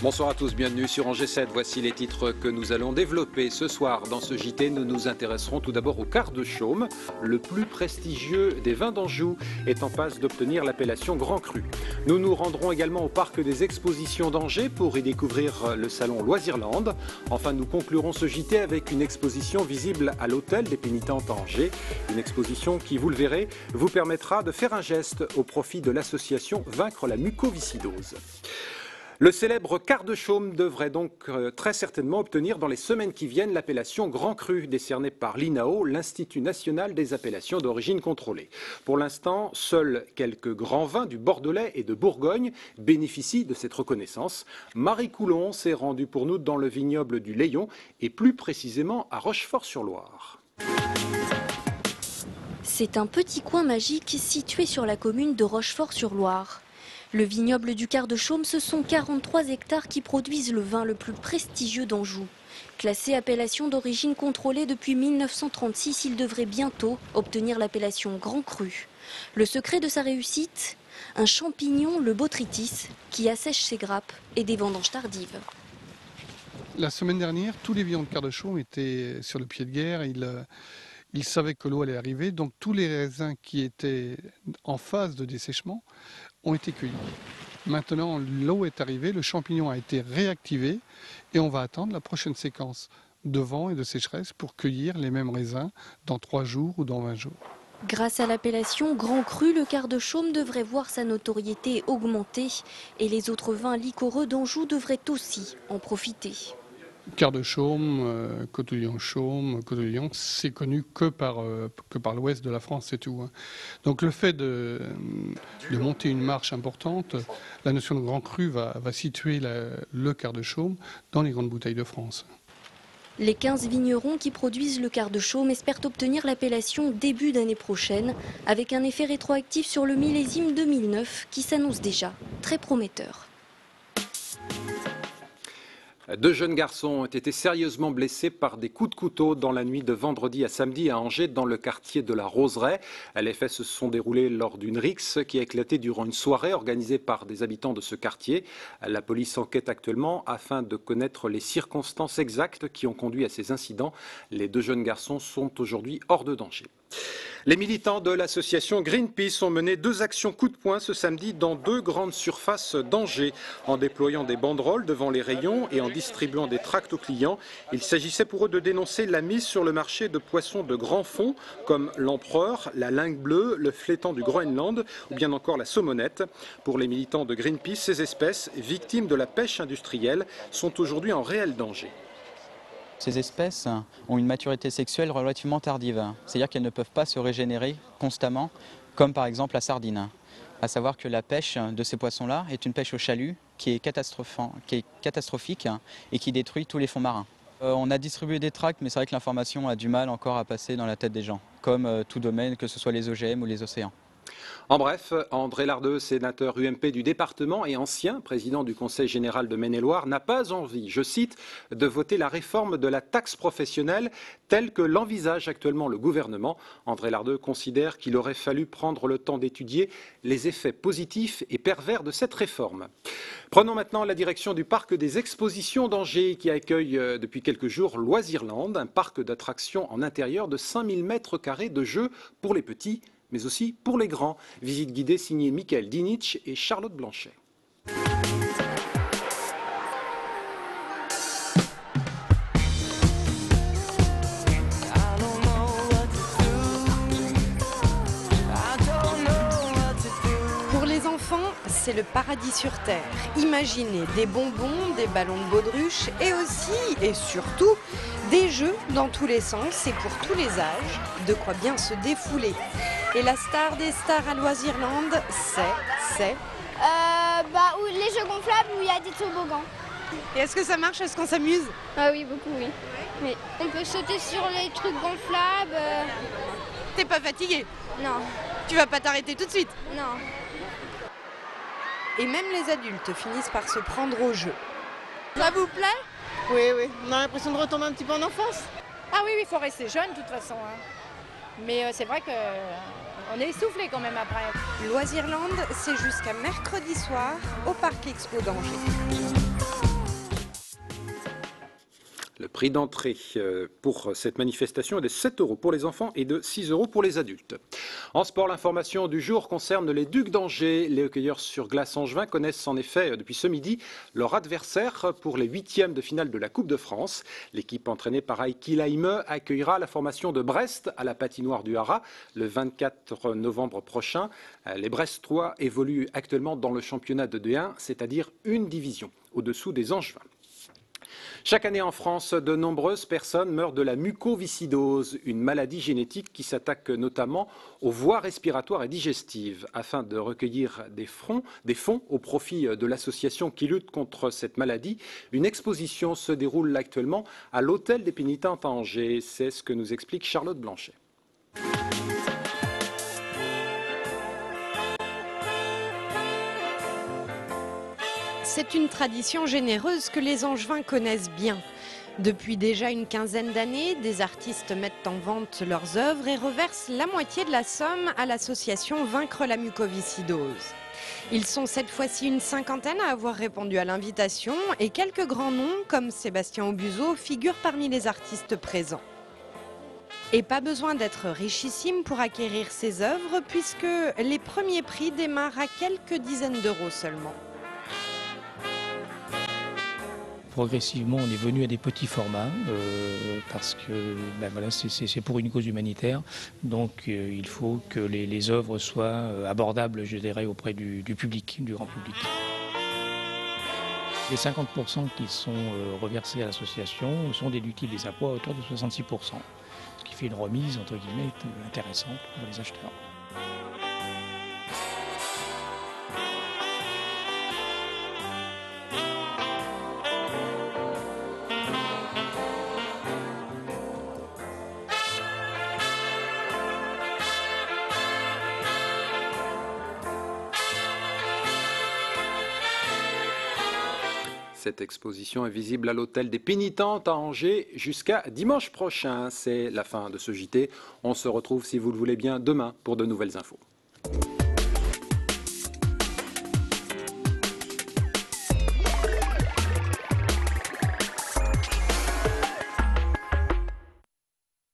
Bonsoir à tous, bienvenue sur Angers 7. Voici les titres que nous allons développer ce soir. Dans ce JT, nous nous intéresserons tout d'abord au quart de chaume. Le plus prestigieux des vins d'Anjou est en passe d'obtenir l'appellation Grand Cru. Nous nous rendrons également au parc des expositions d'Angers pour y découvrir le salon Loisirland. Enfin, nous conclurons ce JT avec une exposition visible à l'hôtel des Pénitentes à Angers. Une exposition qui, vous le verrez, vous permettra de faire un geste au profit de l'association Vaincre la mucoviscidose. Le célèbre quart de chaume devrait donc très certainement obtenir dans les semaines qui viennent l'appellation Grand Cru, décernée par l'INAO, l'Institut national des appellations d'origine contrôlée. Pour l'instant, seuls quelques grands vins du Bordelais et de Bourgogne bénéficient de cette reconnaissance. Marie Coulon s'est rendue pour nous dans le vignoble du Layon et plus précisément à Rochefort-sur-Loire. C'est un petit coin magique situé sur la commune de Rochefort-sur-Loire. Le vignoble du quart de chaume, ce sont 43 hectares qui produisent le vin le plus prestigieux d'Anjou. Classé appellation d'origine contrôlée depuis 1936, il devrait bientôt obtenir l'appellation Grand Cru. Le secret de sa réussite, un champignon, le botrytis, qui assèche ses grappes et des vendanges tardives. La semaine dernière, tous les vignerons de quart de chaume étaient sur le pied de guerre. Ils savaient que l'eau allait arriver, donc tous les raisins qui étaient en phase de dessèchement ont été cueillis. Maintenant, l'eau est arrivée, le champignon a été réactivé et on va attendre la prochaine séquence de vent et de sécheresse pour cueillir les mêmes raisins dans 3 jours ou dans 20 jours. Grâce à l'appellation Grand Cru, le quart de chaume devrait voir sa notoriété augmenter et les autres vins liquoreux d'Anjou devraient aussi en profiter. Quart de chaume, Côte-de-Lion-Chaume, Côte-de-Lion, c'est connu que par l'ouest de la France, c'est tout. Donc le fait de monter une marche importante, la notion de Grand Cru va situer le quart de chaume dans les grandes bouteilles de France. Les 15 vignerons qui produisent le quart de chaume espèrent obtenir l'appellation début d'année prochaine, avec un effet rétroactif sur le millésime 2009 qui s'annonce déjà très prometteur. 2 jeunes garçons ont été sérieusement blessés par des coups de couteau dans la nuit de vendredi à samedi à Angers, dans le quartier de la Roseraie. Les faits se sont déroulés lors d'une rixe qui a éclaté durant une soirée organisée par des habitants de ce quartier. La police enquête actuellement afin de connaître les circonstances exactes qui ont conduit à ces incidents. Les 2 jeunes garçons sont aujourd'hui hors de danger. Les militants de l'association Greenpeace ont mené 2 actions coup de poing ce samedi dans 2 grandes surfaces d'Angers. En déployant des banderoles devant les rayons et en distribuant des tracts aux clients, il s'agissait pour eux de dénoncer la mise sur le marché de poissons de grand fond comme l'empereur, la lingue bleue, le flétan du Groenland ou bien encore la saumonette. Pour les militants de Greenpeace, ces espèces, victimes de la pêche industrielle, sont aujourd'hui en réel danger. Ces espèces ont une maturité sexuelle relativement tardive, c'est-à-dire qu'elles ne peuvent pas se régénérer constamment, comme par exemple la sardine. À savoir que la pêche de ces poissons-là est une pêche au chalut qui est catastrophique et qui détruit tous les fonds marins. On a distribué des tracts, mais c'est vrai que l'information a du mal encore à passer dans la tête des gens, comme tout domaine, que ce soit les OGM ou les océans. En bref, André Lardeux, sénateur UMP du département et ancien président du Conseil général de Maine-et-Loire, n'a pas envie, je cite, de voter la réforme de la taxe professionnelle telle que l'envisage actuellement le gouvernement. André Lardeux considère qu'il aurait fallu prendre le temps d'étudier les effets positifs et pervers de cette réforme. Prenons maintenant la direction du parc des expositions d'Angers qui accueille depuis quelques jours Loisirland, un parc d'attractions en intérieur de 5000 m² de jeux pour les petits, mais aussi pour les grands. Visite guidée signée Michael Dinich et Charlotte Blanchet. Pour les enfants, c'est le paradis sur Terre. Imaginez des bonbons, des ballons de baudruche et aussi, et surtout, des jeux dans tous les sens et pour tous les âges, de quoi bien se défouler. Et la star des stars à Loisirland, c'est les jeux gonflables où il y a des toboggans. Et est-ce que ça marche? Est-ce qu'on s'amuse? Ah oui, beaucoup, oui. Oui. On peut sauter sur les trucs gonflables. T'es pas fatigué? Non, Tu vas pas t'arrêter tout de suite? non. Et même les adultes finissent par se prendre au jeu. Ça vous plaît? Oui, oui. On a l'impression de retomber un petit peu en enfance. Ah oui, il faut rester jeune de toute façon. Mais c'est vrai qu'on est essoufflé quand même après. Loisirland, c'est jusqu'à mercredi soir au Parc Expo d'Angers. Prix d'entrée pour cette manifestation est de 7 € pour les enfants et de 6 € pour les adultes. En sport, l'information du jour concerne les Ducs d'Angers. Les hockeyeurs sur glace angevins connaissent en effet depuis ce midi leur adversaire pour les 8e de finale de la Coupe de France. L'équipe entraînée par Heikki Laime accueillera la formation de Brest à la patinoire du Haras le 24 novembre prochain. Les Brestois évoluent actuellement dans le championnat de D1, c'est-à-dire une division au-dessous des Angevins. Chaque année en France, de nombreuses personnes meurent de la mucoviscidose, une maladie génétique qui s'attaque notamment aux voies respiratoires et digestives. Afin de recueillir des fonds au profit de l'association qui lutte contre cette maladie, une exposition se déroule actuellement à l'Hôtel des Pénitentes à Angers. C'est ce que nous explique Charlotte Blanchet. C'est une tradition généreuse que les Angevins connaissent bien. Depuis déjà une quinzaine d'années, des artistes mettent en vente leurs œuvres et reversent la moitié de la somme à l'association Vaincre la mucoviscidose. Ils sont cette fois-ci une cinquantaine à avoir répondu à l'invitation et quelques grands noms comme Sébastien Aubuzot figurent parmi les artistes présents. Et pas besoin d'être richissime pour acquérir ces œuvres puisque les premiers prix démarrent à quelques dizaines d'euros seulement. Progressivement, on est venu à des petits formats parce que voilà, c'est pour une cause humanitaire. Donc il faut que les œuvres soient abordables, je dirais, auprès du public, du grand public. Les 50% qui sont reversés à l'association sont déductibles des impôts à hauteur de 66%, ce qui fait une remise, entre guillemets, intéressante pour les acheteurs. Cette exposition est visible à l'Hôtel des Pénitentes à Angers jusqu'à dimanche prochain. C'est la fin de ce JT. On se retrouve, si vous le voulez bien, demain pour de nouvelles infos.